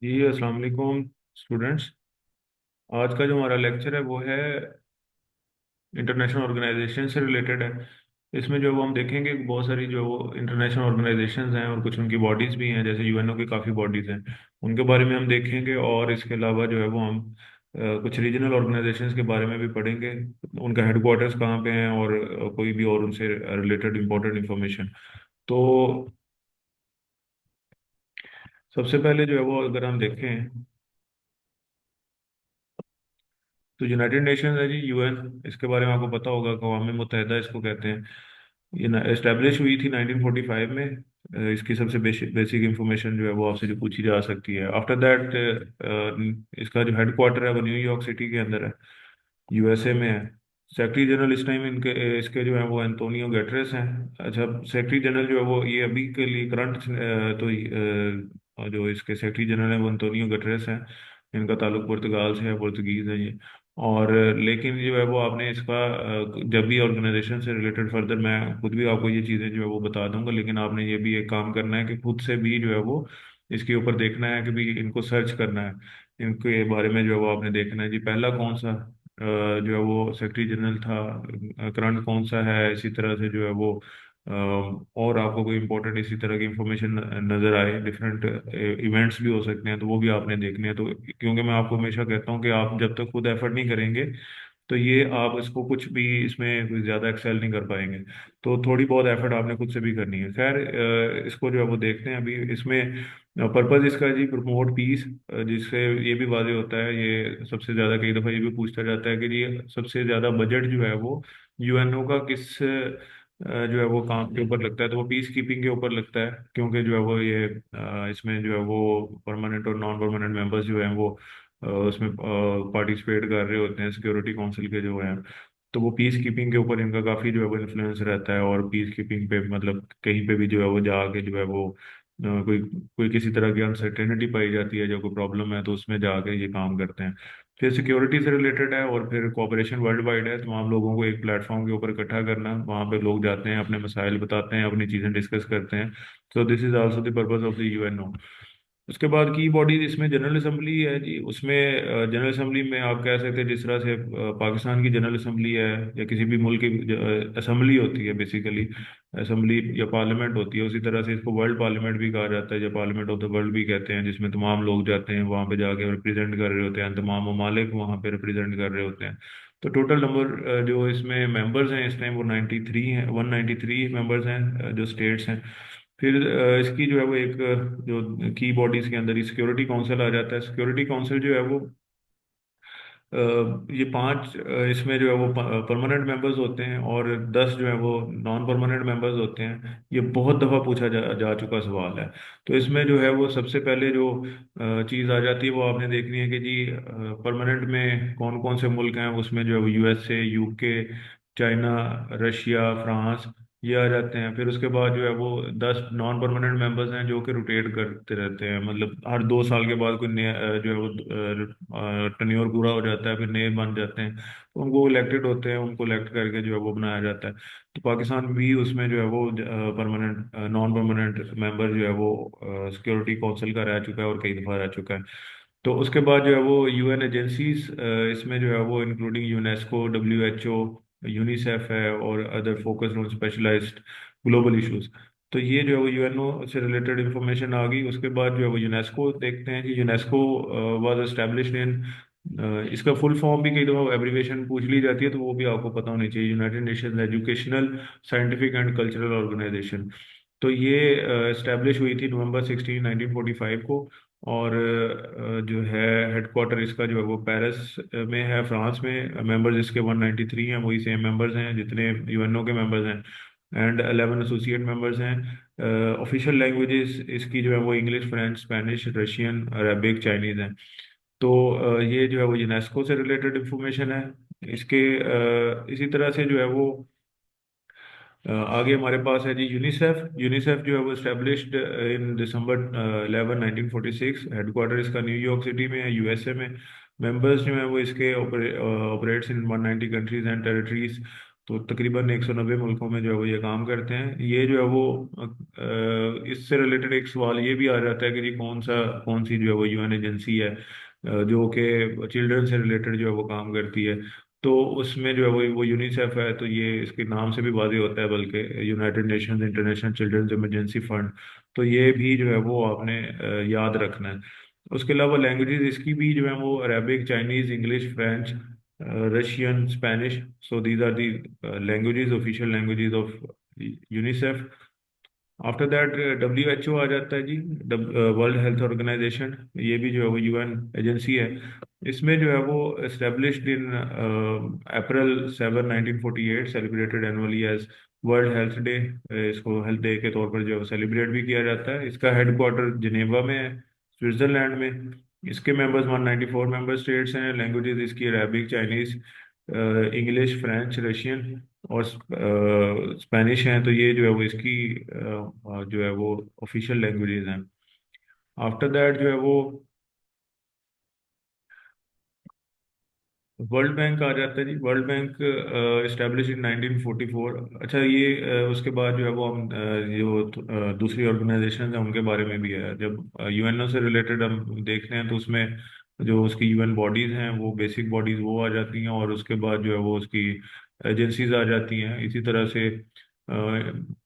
जी अस्सलाम वालेकुम स्टूडेंट्स। आज का जो हमारा लेक्चर है वो है इंटरनेशनल ऑर्गेनाइजेशन से रिलेटेड है। इसमें जो है वो हम देखेंगे कि बहुत सारी जो इंटरनेशनल ऑर्गेनाइजेशंस हैं और कुछ उनकी बॉडीज़ भी हैं, जैसे यूएनओ की काफ़ी बॉडीज़ हैं। उनके बारे में हम देखेंगे और इसके अलावा जो है वो हम कुछ रीजनल ऑर्गेनाइजेशंस के बारे में भी पढ़ेंगे। उनका हेडक्वार्टर्स कहाँ पे हैं और कोई भी और उनसे रिलेटेड इंपॉर्टेंट इंफॉर्मेशन। तो सबसे पहले जो है वो अगर हम देखें तो यूनाइटेड नेशंस है जी, यूएन। इसके बारे में आपको पता होगा, अक़वाम मुत्तहिदा इसको कहते हैं। ये एस्टेब्लिश हुई थी 1945 में। इसकी सबसे बेसिक इंफॉर्मेशन जो है वो आपसे जो पूछी जा सकती है। आफ्टर दैट इसका जो हेडक्वार्टर है वो न्यूयॉर्क सिटी के अंदर है, यूएसए में है। सेक्रेटरी जनरल इस टाइम इनके इसके जो है वो एंटोनियो गैटरेस हैं। अच्छा, सेक्रेटरी जनरल जो है वो ये अभी के लिए करंट जो इसके सेक्रेटरी जनरल है वो एंटोनियो गैटरेस हैं। इनका ताल्लुक पुर्तगाल से है, पुर्तगीज है ये। और लेकिन जो है वो आपने इसका जब भी ऑर्गेनाइजेशन से रिलेटेड फर्दर मैं खुद भी आपको ये चीज़ें जो है वो बता दूंगा, लेकिन आपने ये भी एक काम करना है कि खुद से भी जो है वो इसके ऊपर देखना है कि भी इनको सर्च करना है। इनके बारे में जो है वो आपने देखना है जी, पहला कौन सा जो है वो सेक्रेटरी जनरल था, करंट कौन सा है, इसी तरह से जो है वो और आपको कोई इंपॉर्टेंट इसी तरह की इंफॉर्मेशन नजर आए, डिफरेंट इवेंट्स भी हो सकते हैं तो वो भी आपने देखने हैं। तो क्योंकि मैं आपको हमेशा कहता हूँ कि आप जब तक खुद एफर्ट नहीं करेंगे तो ये आप इसको कुछ भी इसमें कोई ज़्यादा एक्सेल नहीं कर पाएंगे। तो थोड़ी बहुत एफर्ट आपने खुद से भी करनी है। खैर, इसको जो है वो देखते हैं अभी। इसमें पर्पस इसका जी प्रमोट पीस, जिससे ये भी वाजे होता है, ये सबसे ज़्यादा कई दफ़ा ये भी पूछा जाता है कि ये सबसे ज़्यादा बजट जो है वो यूएनओ का किस जो है वो काम के ऊपर लगता है, तो वो पीस कीपिंग के ऊपर लगता है। क्योंकि जो है वो ये इसमें जो है वो परमानेंट और नॉन परमानेंट मेंबर्स जो हैं वो उसमें पार्टिसिपेट कर रहे होते हैं, सिक्योरिटी काउंसिल के जो हैं। तो वो पीस कीपिंग के ऊपर इनका काफ़ी जो है वो इन्फ्लुएंस रहता है। और पीस कीपिंग पे मतलब कहीं पे भी जो है वो जाके जो है वो कोई कोई किसी तरह की अनसर्टेनिटी पाई जाती है, जो कोई प्रॉब्लम है, तो उसमें जाके ये काम करते हैं। फिर सिक्योरिटी से रिलेटेड है और फिर कोऑपरेशन वर्ल्ड वाइड है। तमाम लोगों को एक प्लेटफॉर्म के ऊपर इकट्ठा करना, वहाँ पे लोग जाते हैं, अपने मसाइल बताते हैं, अपनी चीज़ें डिस्कस करते हैं। सो this is also the purpose of the UNO. उसके बाद की बॉडीज इसमें जनरल असेंबली है जी। उसमें जनरल असेंबली में आप कह सकते हैं जिस तरह से पाकिस्तान की जनरल असेंबली है या किसी भी मुल्क की असेंबली होती है बेसिकली, असेंबली या पार्लियामेंट होती है, उसी तरह से इसको वर्ल्ड पार्लियामेंट भी कहा जाता है या पार्लियामेंट ऑफ द वर्ल्ड भी कहते हैं, जिसमें तमाम लोग जाते हैं, वहाँ पे जाके रिप्रेजेंट कर रहे होते हैं, तमाम ममालिक वहाँ पे रिप्रेजेंट कर रहे होते हैं। तो टोटल नंबर जो इसमें मेंबर्स हैं इस टाइम वो 93 हैं, 193 मेंबर्स हैं, जो स्टेट्स हैं। फिर इसकी जो है वो एक जो की बॉडीज के अंदर ही सिक्योरिटी काउंसिल आ जाता है। सिक्योरिटी काउंसिल जो है वो अ, ये पांच इसमें जो है वो परमानेंट मेंबर्स होते हैं और 10 जो है वो नॉन परमानेंट मेंबर्स होते हैं। ये बहुत दफ़ा पूछा जा चुका सवाल है। तो इसमें जो है वो सबसे पहले जो चीज़ आ जाती है वो आपने देखनी है कि जी परमानेंट में कौन कौन से मुल्क हैं। उसमें जो है वो USA, UK, China, Russia, France, ये आ जाते हैं। फिर उसके बाद जो है वो 10 नॉन परमानेंट मेंबर्स हैं जो कि रोटेट करते रहते हैं, मतलब हर 2 साल के बाद कोई नया जो है वो टन्योर पूरा हो जाता है, फिर नए बन जाते हैं, तो उनको इलेक्टेड होते हैं, उनको इलेक्ट करके जो है वो बनाया जाता है। तो पाकिस्तान भी उसमें जो है वो परमानेंट नॉन परमानेंट मेंबर जो है वो सिक्योरिटी काउंसिल का रह चुका है और कई दफ़ा रह चुका है। तो उसके बाद जो है वो यूएन एजेंसीज इसमें जो है वो इंक्लूडिंग यूनेस्को, डब्ल्यूएचओ, यूनिसेफ है और other focus on specialised global issues. तो ये जो है वो यूएनओ से रिलेटेड इंफॉर्मेशन आ गई। उसके बाद जो है वो यूनेस्को देखते हैं कि यूनेस्को वाज एस्टेब्लिश्ड इन, इसका फुल फॉर्म भी कई दफ़ा एब्रीविएशन पूछ ली जाती है तो वो भी आपको पता होनी चाहिए, United Nations Educational, Scientific and Cultural Organisation. तो ये एस्टेब्लिश हुई थी नवंबर 16 1945 को। और जो है हेडक्वार्टर इसका जो है वो पेरिस में है, फ्रांस में। मेंबर्स इसके 193 हैं, वही सेम मेंबर्स हैं जितने यूएनओ के मेंबर्स हैं। एंड 11 एसोसिएट मेंबर्स हैं। ऑफिशियल लैंग्वेजेस इसकी जो है वो English, French, Spanish, Russian, Arabic, Chinese हैं। तो ये जो है वो यूनेस्को से रिलेटेड इंफॉर्मेशन है। इसके इसी तरह से जो है वो आगे हमारे पास है जी यूनिसेफ। यूनिसेफ जो है वो स्टेब्लिश्ड इन दिसंबर 11 1946। हेडक्वार्टर इसका न्यूयॉर्क सिटी में है, यूएसए में। मेंबर्स जो हैं वो इसके operates in 190 countries and territories. तो तकरीबन 190 मुल्कों में जो है वो ये काम करते हैं। ये जो है वो इससे रिलेटेड एक सवाल ये भी आ जाता है कि जी कौन सी जो है वो यूएन एजेंसी है जो कि चिल्ड्रन से रिलेटेड जो है वो काम करती है। तो उसमें जो है वो यूनिसेफ है, तो ये इसके नाम से भी वाज़ेह होता है, बल्कि United Nations International Children's Emergency Fund. तो ये भी जो है वो आपने याद रखना है। उसके अलावा लैंग्वेजेस इसकी भी जो है वो Arabic, Chinese, English, French, Russian, Spanish. So these are the languages, official languages of UNICEF. After that WHO आ जाता है जी, वर्ल्ड हेल्थ ऑर्गेनाइजेशन। ये भी जो है वो यूएन एजेंसी है। इसमें जो है वो established in April 7, 1948, celebrated annually as World Health Day. इसको हेल्थ डे के तौर पर जो है सेलिब्रेट भी किया जाता है। इसका हेडक्वार्टर जिनेवा में है, स्विट्जरलैंड में। इसके मेंबर्स 194 मेंबर स्टेट्स हैं। लैंग्वेजेस इसकी Arabic, Chinese, English, French, Russian और स्पेनिश हैं। तो ये जो है वो इसकी जो है वो ऑफिशियल लैंग्वेजेस हैं। आफ्टर दैट जो है वो वर्ल्ड बैंक आ जाता है जी। World Bank establish in 1944। अच्छा, ये उसके बाद जो है वो हम दूसरी ऑर्गेनाइजेशन है उनके बारे में भी है। जब यूएनओ से रिलेटेड हम देखते हैं तो उसमें जो उसकी यूएन बॉडीज हैं वो बेसिक बॉडीज वो आ जाती हैं, और उसके बाद जो है वो उसकी एजेंसीज आ जाती हैं। इसी तरह से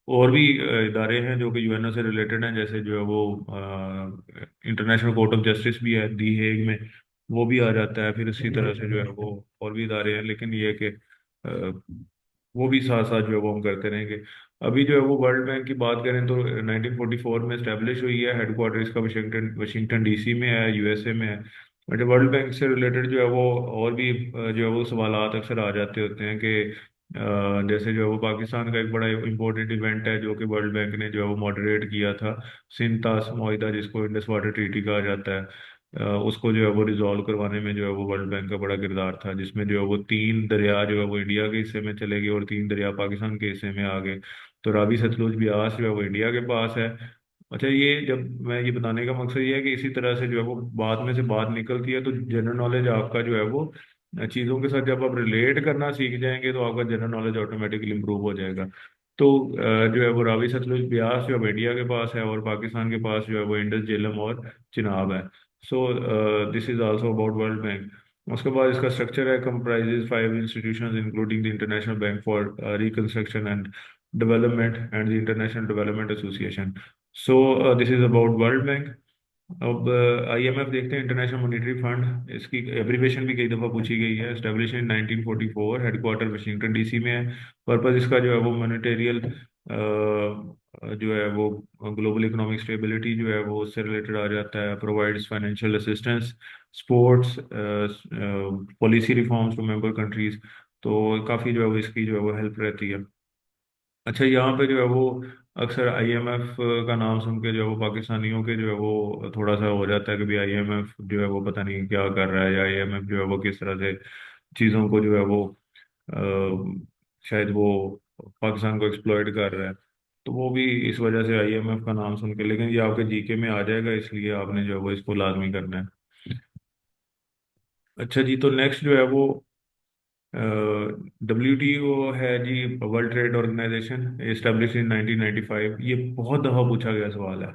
और भी इदारे हैं जो कि यूएनओ से रिलेटेड हैं, जैसे जो है वो इंटरनेशनल कोर्ट ऑफ जस्टिस भी है दी हेग में, वो भी आ जाता है। फिर इसी तरह से जो है वो और भी इदारे हैं, लेकिन ये है कि वो भी साथ साथ जो है वो हम करते रहेंगे। अभी जो है वो वर्ल्ड बैंक की बात करें तो 1944 में स्टैब्लिश हुई है। हेडक्वार्टर इसका वाशिंगटन वाशिंगटन डीसी में है, यूएसए में है। बट वर्ल्ड बैंक से रिलेटेड जो है वो और भी जो है वो सवालात अक्सर आ जाते होते हैं कि जैसे जो है वो पाकिस्तान का एक बड़ा इंपॉर्टेंट इवेंट है जो कि वर्ल्ड बैंक ने जो है वो मॉडरेट किया था, सिंतास मुआहिदा, जिसको इंडस वाटर ट्रीटी कहा जाता है। उसको जो है वो रिजॉल्व करवाने में जो है वो वर्ल्ड बैंक का बड़ा किरदार था, जिसमें जो है वो तीन दरिया जो है वो इंडिया के हिस्से में चले गए और तीन दरिया पाकिस्तान के हिस्से में आ गए। तो रावी, सतलुज, ब्यास जो है वो इंडिया के पास है। अच्छा, ये जब मैं ये बताने का मकसद ये है कि इसी तरह से जो है वो बाद में से बात निकलती है, तो जनरल नॉलेज आपका जो है वो चीज़ों के साथ जब आप रिलेट करना सीख जाएंगे तो आपका जनरल नॉलेज ऑटोमेटिकली इंप्रूव हो जाएगा। तो जो है वो रावी, सतलुज, ब्यास जो है इंडिया के पास है, और पाकिस्तान के पास जो है वो इंडस, झेलम और चिनाब है। सो this is also about world bank. उसके बाद इसका स्ट्रक्चर है, comprises 5 institutions including the international bank for reconstruction and development and the international development association. So this is about world bank. अब आईएमएफ देखते हैं, इंटरनेशनल मॉनेटरी फंड। इसकी abbreviation भी कई दफ़ा पूछी गई है। Establish in 1944, headquarter Washington DC में है। पर्पस इसका जो है वो मॉनेटेरियल जो है वो ग्लोबल इकोनॉमिक स्टेबिलिटी जो है वो उससे रिलेटेड आ जाता है। Provides financial assistance, supports, policy reforms to member countries. तो काफ़ी जो है वो इसकी जो है वो हेल्प रहती है। अच्छा, यहाँ पे जो है वो अक्सर आईएमएफ का नाम सुन के जो है वो पाकिस्तानियों के जो है वो थोड़ा सा हो जाता है कि भाई आईएमएफ जो है वो पता नहीं क्या कर रहा है, या आईएमएफ जो है वो किस तरह से चीज़ों को जो है वो शायद वो पाकिस्तान को एक्सप्लॉइट कर रहा है। तो वो भी इस वजह से आईएमएफ का नाम सुन के, लेकिन ये आपके जीके में आ जाएगा, इसलिए आपने जो है वो इसको लाजमी करना है। अच्छा जी, तो नेक्स्ट जो है वो WTO है जी, World Trade Organisation, establish in 1995। ये बहुत दफ़ा पूछा गया सवाल है।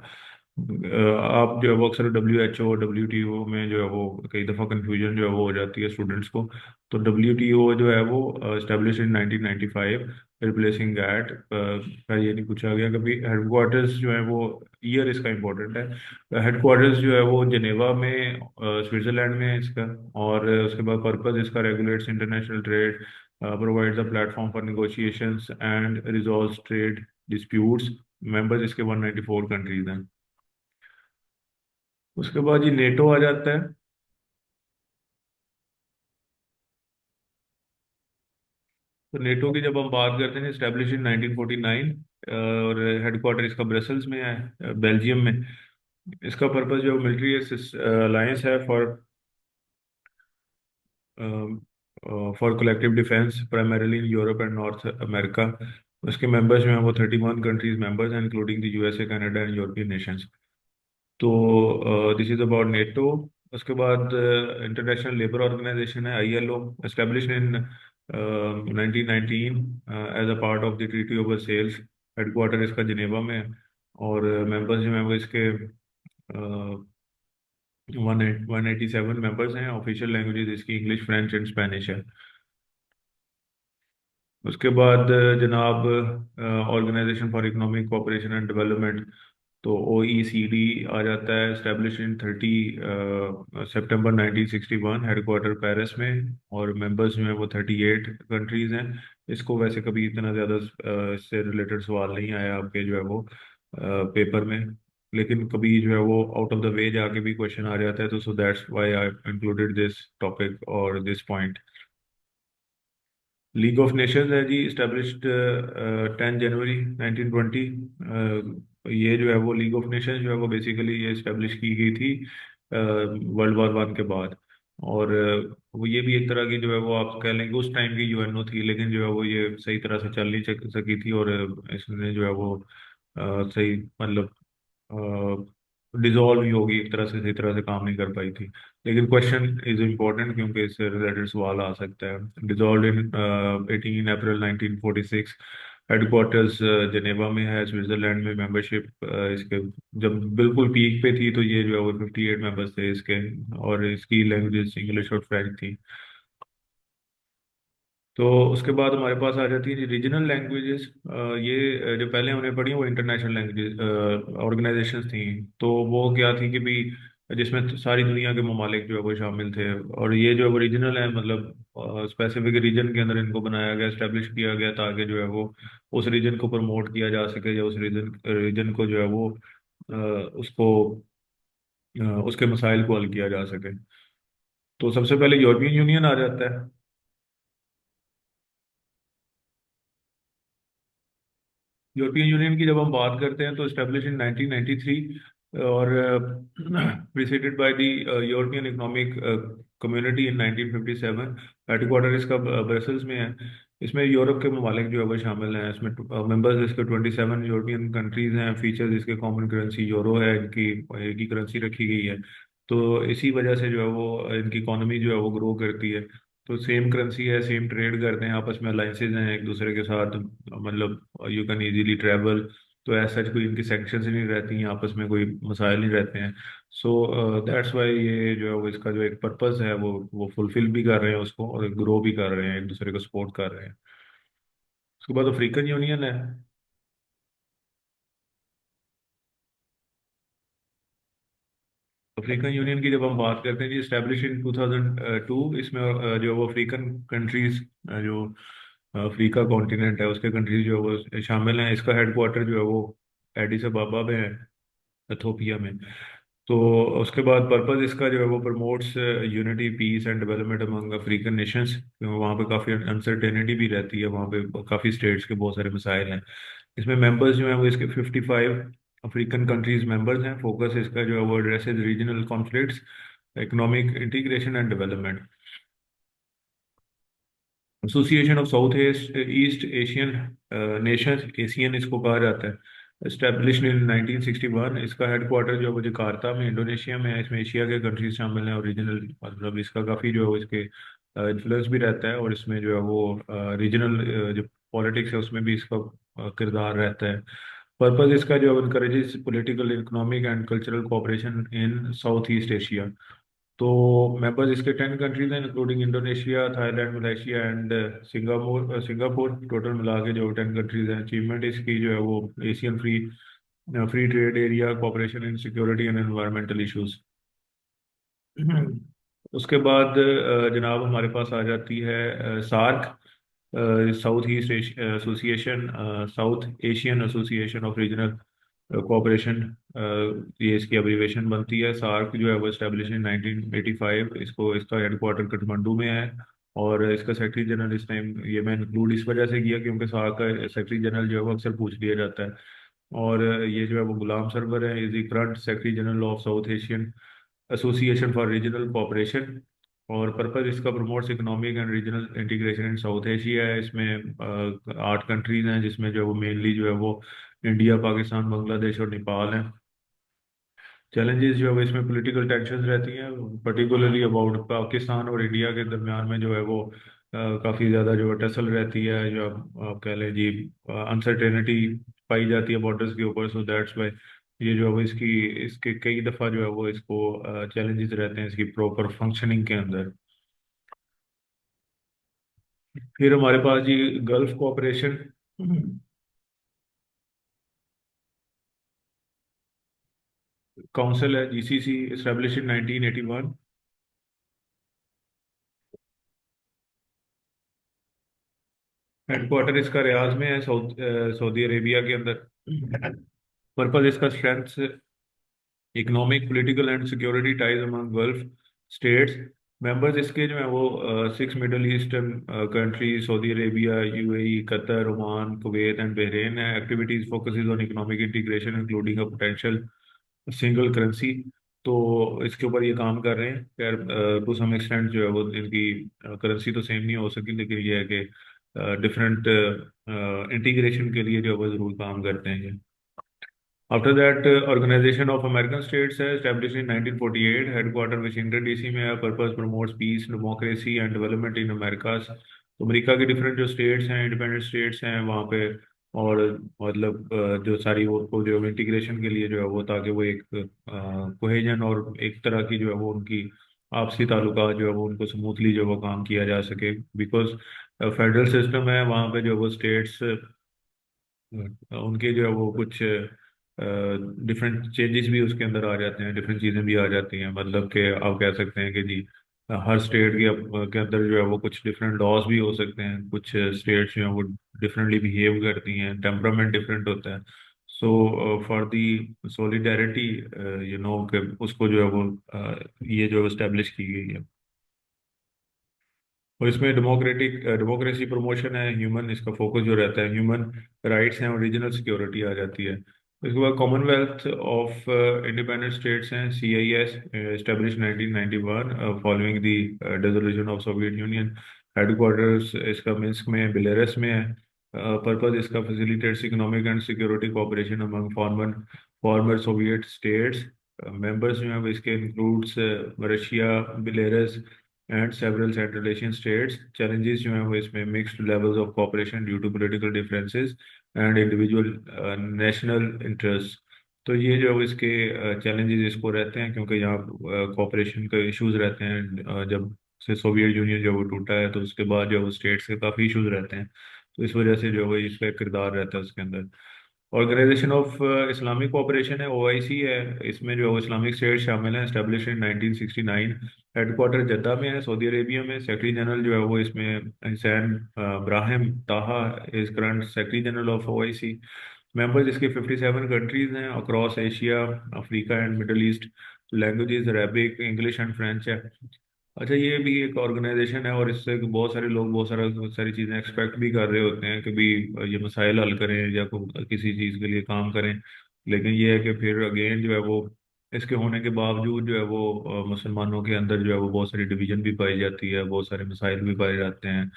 आप जो है वो अक्सर WHO WTO में जो है वो कई दफ़ा कंफ्यूजन जो है वो हो जाती है स्टूडेंट्स को। तो WTO जो है वो एस्टेब्लिश इन 1995, रिप्लेसिंग गैट का ये नहीं पूछा गया कभी। हेडक्वार्टर्स जो है वो, ईयर इसका इम्पोर्टेंट है। हेडक्वार्टर्स जो है वो जिनेवा में, स्विट्जरलैंड में है इसका। और उसके बाद पर्पस इसका regulates international trade, provides a platform for negotiations and resolves trade disputes. Members इसके 194 कंट्रीज हैं। उसके बाद ये नेटो आ जाता है। तो नेटो की जब हम बात करते हैं, स्टैब्लिश इन 1949, और हेडक्वार्टर इसका ब्रसल्स में है, बेल्जियम में। इसका पर्पस जो मिलिट्री अलायंस है for collective defence, primarily in Europe and North America. उसके मेंबर्स जो हैं वो 31 कंट्रीज मेंबर्स हैं, including the USA, Canada and European nations. तो दिस इज अबाउट नेटो। उसके बाद इंटरनेशनल लेबर ऑर्गेनाइजेशन है, ILO, establish in 1919 as a part of the Treaty of सेल्स। हेडक्वार्टर इसका जिनेवा में है। और मेंबर्स जो हैं वो इसके 187 मेंबर्स हैं। ऑफिशियल लैंग्वेजेस इसकी इंग्लिश, फ्रेंच एंड स्पेनिश है। उसके बाद जनाब, Organisation for Economic Cooperation and Development, तो OECD आ जाता है। स्टैब्लिश इन 30 सितंबर 1961, हेडक्वार्टर पेरिस में। और मेंबर्स जो हैं वो 38 कंट्रीज हैं। इसको वैसे कभी इतना ज़्यादा इससे रिलेटेड सवाल नहीं आया आपके जो है वो पेपर में। लेकिन कभी जो है वो आउट ऑफ द वे जाके भी क्वेश्चन आ जाता है, तो so that's why I included this topic और this point. League of Nations है जी, इस्टेब्लिश्ड 10 जनवरी 1920। ये जो है वो लीग ऑफ नेशंस जो है वो बेसिकली ये इस्टेब्लिश की गई थी वर्ल्ड वॉर 1 के बाद। और वो ये भी एक तरह की जो है वो आप कह लें कि उस टाइम की UNO थी, लेकिन जो है वो ये सही तरह से चल नहीं सकी थी। और इसने जो है वो सही मतलब डिजोल्व ही होगी एक तरह से, सही तरह से काम नहीं कर पाई थी। लेकिन क्वेश्चन इज इम्पोर्टेंट क्योंकि इससे रिलेटेड सवाल आ सकता है। Dissolve in 18 April 1946। हेडक्वार्टर्स जनेवा में है, स्विट्जरलैंड में। मेंबरशिप इसके जब बिल्कुल पीक पे थी तो ये जो है वो 58 मेंबर्स थे इसके। और इसकी लैंग्वेजेस इंग्लिश और फ्रेंच थी। तो उसके बाद हमारे पास आ जाती है रीजनल लैंग्वेजेस। ये जो पहले हमने पढ़ी वो इंटरनेशनल लैंग्वेज ऑर्गेनाइजेशंस थी। तो वो क्या थी कि भी जिसमें तो सारी दुनिया के ममालिक जो है वो शामिल थे। और ये जो है वो रीजनल है, मतलब स्पेसिफिक रीजन के अंदर इनको बनाया गया, एस्टेब्लिश किया गया, ताकि जो है वो उस रीजन को प्रमोट किया जा सके, या उस रीजन रीजन को जो है वो उसको उसके मसाइल को हल किया जा सके। तो सबसे पहले यूरोपियन यूनियन आ जाता है। यूरोपियन यूनियन की जब हम बात करते हैं तो स्टेब्लिश इन 1993। और preceded by the European economic community in 1957। Headquarter इसका ब्रसल्स में है। इसमें यूरोप के ममालिक जो है वो शामिल हैं। इसमें मेंबर्स इसके 27 यूरोपियन कंट्रीज हैं। फीचर्स इसके कॉमन करेंसी यूरो है, इनकी एक ही करेंसी रखी गई है। तो इसी वजह से जो है वो इनकी इकोनॉमी जो है वो ग्रो करती है। तो सेम करेंसी है, सेम ट्रेड करते हैं, आपस में अलाइंसेज हैं एक दूसरे के साथ, मतलब यू कैन इजीली ट्रेवल। तो ऐसा कोई इनकी सेंक्शंस नहीं रहती हैं, आपस में कोई मसाइल नहीं रहते हैं। सो दैट्स वाई ये जो है वो इसका जो एक पर्पस है वो फुलफिल भी कर रहे हैं उसको, और ग्रो भी कर रहे हैं, एक दूसरे को सपोर्ट कर रहे हैं। उसके बाद अफ्रीकन यूनियन है। अफ्रीकन यूनियन की जब हम बात करते हैं जी, स्टैब्लिश इन 2002। इसमें जो वो अफ्रीकन कंट्रीज, जो अफ्रीका कॉन्टिनेंट है उसके कंट्रीज जो है वो शामिल हैं। इसका हेडक्वार्टर जो है वो एडिस अबाबा में है, एथोपिया में। तो उसके बाद पर्पस इसका जो है वो promotes unity, peace and development among African nations. वहाँ पे काफ़ी अनसर्टेनिटी भी रहती है, वहाँ पे काफ़ी स्टेट्स के बहुत सारे मसाइल हैं। इसमें मेंबर्स जो हैं वो इसके 55 अफ्रीकन कंट्रीज मेंबर्स हैं। फोकस इसका जो है वो addresses regional conflicts, economic integration and development. Association of south east east Asian Nations, Asian इसको कहा जाता है। Established in 1961। इसका हेडक्वार्टर जो है वो जकार्ता में, इंडोनेशिया में है। इसमें एशिया के कंट्रीज शामिल हैं और रीजनल, मतलब इसका काफ़ी जो है इसके इन्फ्लुएंस भी रहता है। और इसमें जो है वो रीजनल जो पॉलिटिक्स है उसमें भी इसका किरदार रहता है। पर्पस इसका जो है encourages political, economic and cultural cooperation in south east Asia. तो मेंबर्स इसके 10 कंट्रीज हैं, including Indonesia, Thailand, Malaysia and Singapore. Singapore total मिला के जो 10 कंट्रीज हैं। अचीवमेंट इसकी जो है वो Asian free free trade area, cooperation in security and environmental issues. उसके बाद जनाब हमारे पास आ जाती है SAARC, South East Association, South Asian Association of Regional Cooperation. ये इसकी अब्रीवेशन बनती है। सार्क जो है वो एस्टेब्लिश इन 1985। इसको इसका हेडक्वार्टर काठमांडू में है। और इसका सेक्रेटरी जनरल इस टाइम, ये मैं इंक्लूड इस वजह से किया क्योंकि सार्क का सेक्रेटरी जनरल जो है वो अक्सर पूछ लिया जाता है। और ये जो है वो गुलाम सरवर है, is the current secretary general of south Asian association for regional cooperation. और पर्पज इसका promotes economic and regional integration in south Asia है। इसमें 8 कंट्रीज हैं, जिसमें जो है वो मेनली जो है वो इंडिया, पाकिस्तान, बांग्लादेश और नेपाल हैं। चैलेंजेस जो है वो इसमें पॉलिटिकल टेंशन रहती हैं, पर्टिकुलरली अबाउट पाकिस्तान और इंडिया के दरमियान में जो है वो काफ़ी ज़्यादा जो टसल रहती है, जो आप कह लें जी, अनसर्टेनिटी पाई जाती है बॉर्डर्स के ऊपर। सो दैट्स वाई ये जो है वो इसकी इसके कई दफ़ा जो है वो इसको चैलेंजेस रहते हैं इसकी प्रॉपर फंक्शनिंग के अंदर। फिर हमारे पास जी गल्फ कोऑपरेशन काउंसिल है, जीसीसी, एस्टेब्लिश इन 1981। हेडक्वार्टर इसका रियाज में है, सऊदी अरेबिया के अंदर। पर्पज इसका strength, economic, political and security ties among Gulf states. Members इसके जो है वो 6 Middle Eastern countries, Saudi Arabia, UAE, Qatar, Oman, Kuwait and Bahrain है। Activities focuses on economic integration including a potential single currency. तो इसके ऊपर ये काम कर रहे हैं। खैर, टू सम एक्सटेंट जो है वो इनकी करेंसी तो सेम नहीं हो सकी, लेकिन ये है कि डिफरेंट इंटीग्रेशन के लिए जो है वो जरूर काम करते हैं ये। After that, Organisation of American States है, established in 1948, headquarter Washington DC में है। Purpose promotes peace, democracy and development in America. तो अमेरिका के डिफरेंट जो स्टेट्स हैं, इंडिपेंडेंट स्टेट्स हैं वहाँ पे, और मतलब जो सारी वो जो इंटीग्रेशन के लिए जो है वो, ताकि वो एक कोहेजन और एक तरह की जो है वो उनकी आपसी ताल्लुकात जो है वो उनको स्मूथली जो है वो काम किया जा सके। बिकॉज फेडरल सिस्टम है वहाँ पे, जो वो स्टेट्स उनके जो है वो कुछ डिफरेंट चेंजेस भी उसके अंदर आ जाते हैं, डिफरेंट चीज़ें भी आ जाती हैं। मतलब कि आप कह सकते हैं कि जी हर स्टेट के अंदर जो है वो कुछ डिफरेंट लॉज भी हो सकते हैं। कुछ स्टेट्स जो हैं वो डिफरेंटली बिहेव करती हैं, टेम्परामेंट डिफरेंट होता है। सो फॉर दी सॉलिडारिटी, कि उसको जो है वो ये जो इस्टेब्लिश की गई है। और इसमें डेमोक्रेसी प्रमोशन है, ह्यूमन, इसका फोकस जो रहता है ह्यूमन राइट्स हैं और रीजनल सिक्योरिटी आ जाती है। इसके बाद कॉमनवेल्थ ऑफ इंडिपेंडेंट स्टेट्स हैं, CIS, establish 1991 following the dissolution of Soviet Union. Headquarters इसका मिन्स्क में, बेलारूस में है। पर्पज इसका facilitates economic and security cooperation among former former Soviet states. Members जो हैं वो इसके includes Russia, Belarus and several Central Asian states. Challenges जो हैं वो इसमें mixed levels of cooperation due to political differences and individual national interest. तो ये जो है वो इसके चैलेंजेस इसको रहते हैं, क्योंकि यहाँ कोऑपरेशन के इश्यूज रहते हैं। जब से सोवियत यूनियन जो है वो टूटा है, तो उसके बाद जो है वो स्टेट्स के काफ़ी इश्यूज रहते हैं। तो इस वजह से जो है वो इसका एक किरदार रहता है उसके अंदर। ऑर्गेनाइजेशन ऑफ इस्लामिक कोऑपरेशन है, OIC है। इसमें जो इस्लामिक स्टेट शामिल हैं, स्टैब्लिश इन 1969। हेडक्वार्टर जद्दा में है, सऊदी अरेबिया में। सेक्रेटरी जनरल जो है वो इसमें हुसैन ब्राहिम ताहा is current secretary general of OIC। Members इसके 57 कंट्रीज हैं across Asia, Africa and middle east. Languages Arabic, English and French है। अच्छा, ये भी एक ऑर्गेनाइजेशन है, और इससे बहुत सारे लोग बहुत सारी चीज़ें एक्सपेक्ट भी कर रहे होते हैं कि भी ये मसाइल हल करें या किसी चीज़ के लिए काम करें। लेकिन ये है कि फिर अगेन जो है वो इसके होने के बावजूद जो है वो मुसलमानों के अंदर जो है वो बहुत सारी डिवीजन भी पाई जाती है, बहुत सारे मसाइल भी पाए जाते हैं।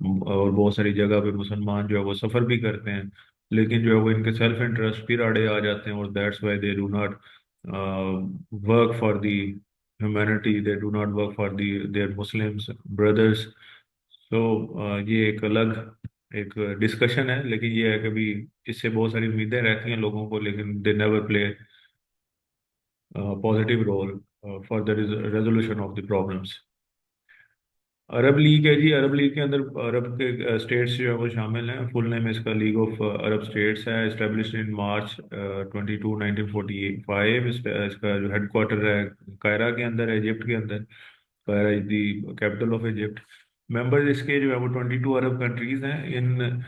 और बहुत सारी जगह पे मुसलमान जो है वो सफ़र भी करते हैं, लेकिन जो है वो इनके सेल्फ इंटरेस्ट फिर आड़े आ जाते हैं, और that's why they do not work for the humanity, they do not work for the their Muslims brothers. तो ये एक अलग एक डिस्कशन है, लेकिन ये है कि भी इससे बहुत सारी उम्मीदें रहती हैं लोगों को, लेकिन they never play positive role for the resolution of the problems. Arab League है जी, अरब लीग के अंदर अरब के स्टेट्स जो है वो शामिल हैं। फुल नेम इसका लीग ऑफ अरब स्टेट्स है, एस्टेब्लिश्ड इन मार्च 22 1945। इसका जो हेडक्वार्टर है कायरा के अंदर है, इजिप्ट के अंदर। Cairo is the capital of Egypt. Members इसके जो है वो 22 अरब कंट्रीज हैं in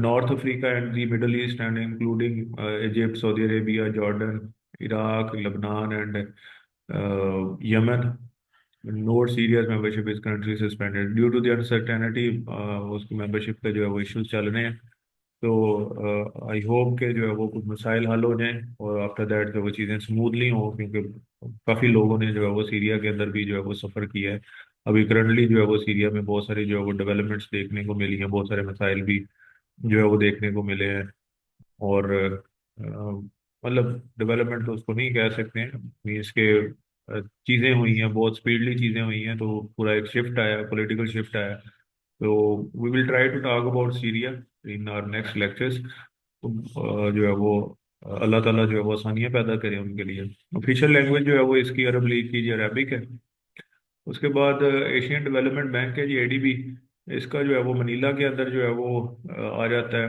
North Africa and the Middle East, and including Egypt, Saudi Arabia, Jordan, Iraq, Lebanon and Yemen. Note Syria's membership is country suspended due to the uncertainty. उसकी membership का जो है वो इश्यूज चल रहे हैं। तो आई होप के जो है वो कुछ मसाइल हल हो जाएं, और आफ्टर दैट जो वो चीज़ें स्मूथली हों, क्योंकि काफ़ी लोगों ने जो है वो सीरिया के अंदर भी जो है वो सफ़र किया है। अभी करंटली जो है वो सीरिया में बहुत सारी जो है वो डेवलपमेंट्स देखने को मिली हैं, बहुत सारे मसाइल भी जो है वो देखने को मिले हैं। और मतलब डेवलपमेंट तो उसको नहीं कह सकते हैं, मीन्स के चीज़ें हुई हैं, बहुत स्पीडली चीज़ें हुई हैं, तो पूरा एक शिफ्ट आया, पॉलिटिकल शिफ्ट आया। तो we will try to talk about Syria in our next lectures. तो जो है वो अल्लाह ताला जो है वो आसानियाँ पैदा करे उनके लिए। ऑफिशियल लैंग्वेज जो है वो इसकी अरब लीग की जो अरबिक है। उसके बाद एशियन डेवलपमेंट बैंक है जी, एडीबी। इसका जो है वो मनीला के अंदर जो है वो आ जाता है,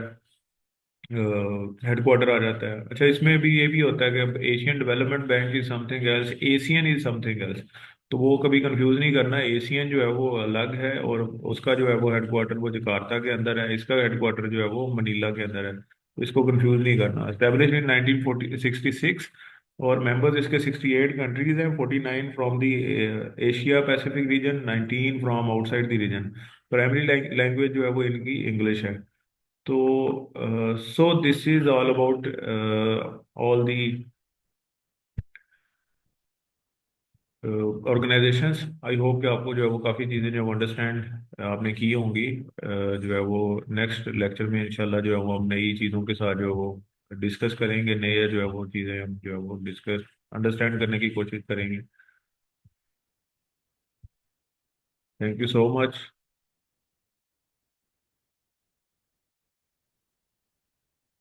हेडक्वार्टर आ जाता है। अच्छा, इसमें भी ये भी होता है कि Asian development bank is something else, Asian is something else. तो वो कभी कंफ्यूज नहीं करना, एशियन जो है वो अलग है, और उसका जो है वो हेडक्वार्टर वो जकार्ता के अंदर है, इसका हेडक्वार्टर जो है वो मनीला के अंदर है। तो इसको कंफ्यूज नहीं करना। एस्टेब्लिश इन 1966, और मेंबर्स इसके 68 कंट्रीज हैं, 49 from the Asia Pacific region, 19 from outside the region. Primary language जो है वो इनकी इंग्लिश है। तो so this is all about all the organisations. I hope कि आपको जो है वो काफ़ी चीज़ें जो है वो अंडरस्टैंड आपने की होंगी। जो है वो नेक्स्ट लेक्चर में इंशाल्लाह जो है वो हम नई चीज़ों के साथ जो है वो डिस्कस करेंगे, नए जो है वो चीज़ें हम जो है वो डिस्कस अंडरस्टैंड करने की कोशिश करेंगे। Thank you so much.